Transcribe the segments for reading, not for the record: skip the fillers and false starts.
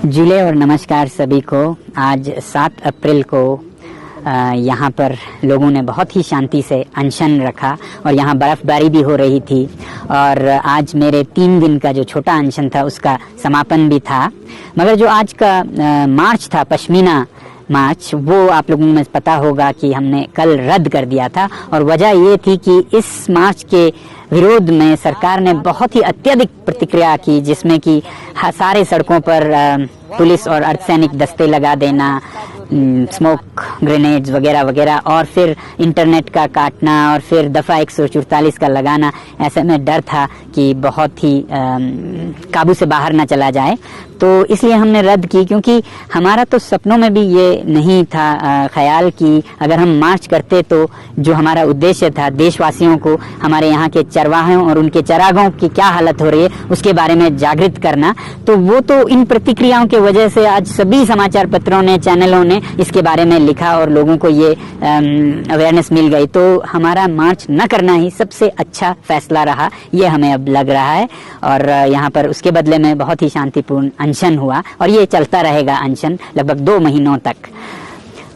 जिले और नमस्कार सभी को। आज 7 अप्रैल को यहाँ पर लोगों ने बहुत ही शांति से अनशन रखा और यहाँ बर्फ़बारी भी हो रही थी और आज मेरे 3 दिन का जो छोटा अनशन था उसका समापन भी था। मगर जो आज का मार्च था, पश्मीना मार्च, वो आप लोगों में पता होगा कि हमने कल रद्द कर दिया था और वजह ये थी कि इस मार्च के विरोध में सरकार ने बहुत ही अत्यधिक प्रतिक्रिया की, जिसमें कि सारे सड़कों पर पुलिस और अर्धसैनिक दस्ते लगा देना, स्मोक ग्रेनेड्स वगैरह वगैरह, और फिर इंटरनेट का काटना और फिर दफ़ा 144 का लगाना। ऐसे में डर था कि बहुत ही काबू से बाहर ना चला जाए, तो इसलिए हमने रद्द की। क्योंकि हमारा तो सपनों में भी ये नहीं था ख्याल कि अगर हम मार्च करते तो जो हमारा उद्देश्य था देशवासियों को, हमारे यहाँ के चरवाहों और उनके चरागाहों की क्या हालत हो रही है उसके बारे में जागृत करना, तो वो तो इन प्रतिक्रियाओं की वजह से आज सभी समाचार पत्रों ने, चैनलों ने इसके बारे में लिखा और लोगों को ये अवेयरनेस मिल गई। तो हमारा मार्च न करना ही सबसे अच्छा फैसला रहा, ये हमें अब लग रहा है। और यहाँ पर उसके बदले में बहुत ही शांतिपूर्ण अनशन हुआ और ये चलता रहेगा अनशन लगभग 2 महीनों तक।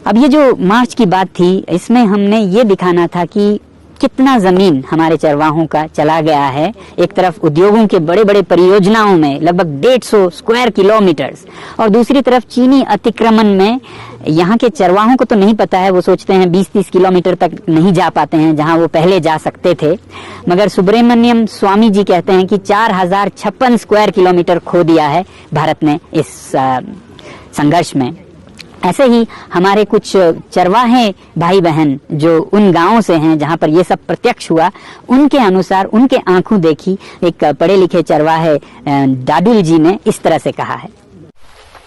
अब ये जो मार्च की बात थी, इसमें हमने ये दिखाना था कि कितना जमीन हमारे चरवाहों का चला गया है। एक तरफ उद्योगों के बड़े बड़े परियोजनाओं में लगभग 150 स्क्वायर किलोमीटर्स, और दूसरी तरफ चीनी अतिक्रमण में यहाँ के चरवाहों को तो नहीं पता है, वो सोचते हैं 20-30 किलोमीटर तक नहीं जा पाते हैं जहाँ वो पहले जा सकते थे। मगर सुब्रमण्यम स्वामी जी कहते हैं कि 4056 स्क्वायर किलोमीटर खो दिया है भारत ने इस संघर्ष में। ऐसे ही हमारे कुछ चरवाहे भाई बहन जो उन गांवों से हैं जहां पर ये सब प्रत्यक्ष हुआ, उनके अनुसार, उनके आंखों देखी एक पढ़े लिखे चरवाहे डाडुल जी ने इस तरह से कहा है।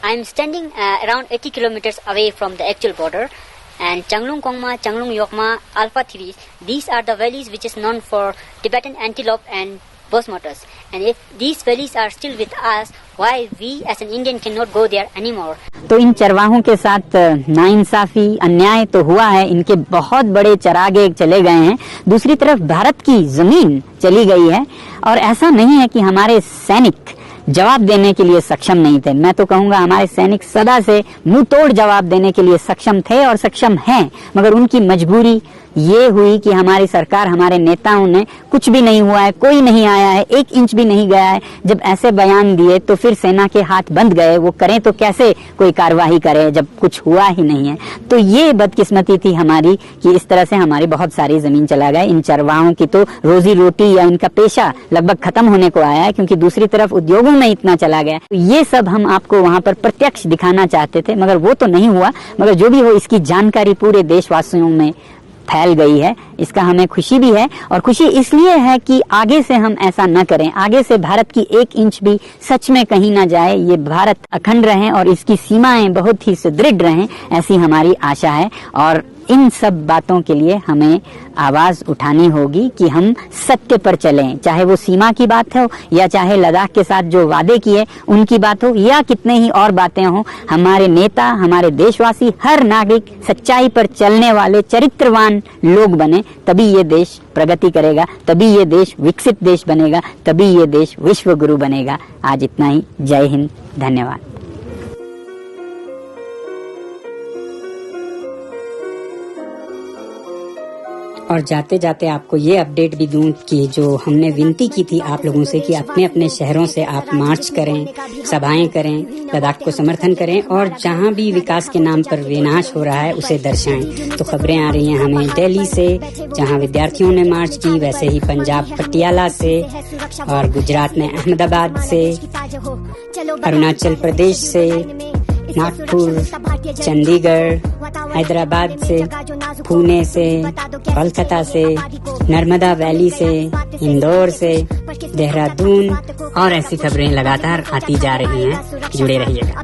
I am standing around 80 kilometers away from the actual border, and Changlung Kongma, Changlung Yokma, Alpha 3, these are the valleys which is known for Tibetan antelope and bosmotus. And if these valleys are still with us, why we as an Indian cannot go there anymore? तो इन चरवाहों के साथ नाइंसाफी, अन्याय तो हुआ है। इनके बहुत बड़े चरागे चले गए हैं, दूसरी तरफ भारत की जमीन चली गई है। और ऐसा नहीं है कि हमारे सैनिक जवाब देने के लिए सक्षम नहीं थे। मैं तो कहूँगा हमारे सैनिक सदा से मुंह तोड़ जवाब देने के लिए सक्षम थे और सक्षम हैं, मगर उनकी मजबूरी ये हुई कि हमारी सरकार, हमारे नेताओं ने कुछ भी नहीं हुआ है, कोई नहीं आया है, 1 इंच भी नहीं गया है, जब ऐसे बयान दिए तो फिर सेना के हाथ बंद गए। वो करें तो कैसे कोई कार्यवाही करे जब कुछ हुआ ही नहीं है। तो ये बदकिस्मती थी हमारी कि इस तरह से हमारी बहुत सारी जमीन चला गया। इन चरवाहों की तो रोजी रोटी या इनका पेशा लगभग खत्म होने को आया है, क्योंकि दूसरी तरफ उद्योगों में इतना चला गया। तो ये सब हम आपको वहां पर प्रत्यक्ष दिखाना चाहते थे, मगर वो तो नहीं हुआ। मगर जो भी हो, इसकी जानकारी पूरे देशवासियों में फैल गई है, इसका हमें खुशी भी है। और खुशी इसलिए है कि आगे से हम ऐसा न करें, आगे से भारत की 1 इंच भी सच में कहीं ना जाए, ये भारत अखंड रहे और इसकी सीमाएं बहुत ही सुदृढ़ रहें, ऐसी हमारी आशा है। और इन सब बातों के लिए हमें आवाज उठानी होगी कि हम सत्य पर चलें, चाहे वो सीमा की बात हो या चाहे लद्दाख के साथ जो वादे किए उनकी बात हो या कितने ही और बातें हों। हमारे नेता, हमारे देशवासी, हर नागरिक सच्चाई पर चलने वाले चरित्रवान लोग बने, तभी ये देश प्रगति करेगा, तभी ये देश विकसित देश बनेगा, तभी ये देश विश्व गुरु बनेगा। आज इतना ही। जय हिंद, धन्यवाद। और जाते जाते आपको ये अपडेट भी दूं कि जो हमने विनती की थी आप लोगों से कि अपने अपने शहरों से आप मार्च करें, सभाएं करें, लद्दाख को समर्थन करें और जहां भी विकास के नाम पर विनाश हो रहा है उसे दर्शाएं। तो खबरें आ रही हैं हमें दिल्ली से, जहां विद्यार्थियों ने मार्च की, वैसे ही पंजाब पटियाला से, और गुजरात ने अहमदाबाद से, अरुणाचल प्रदेश से, नागपुर, चंडीगढ़, हैदराबाद से, पुणे से, कोलकाता से, नर्मदा वैली से, इंदौर से, देहरादून, और ऐसी खबरें लगातार आती जा रही हैं। जुड़े रहिएगा।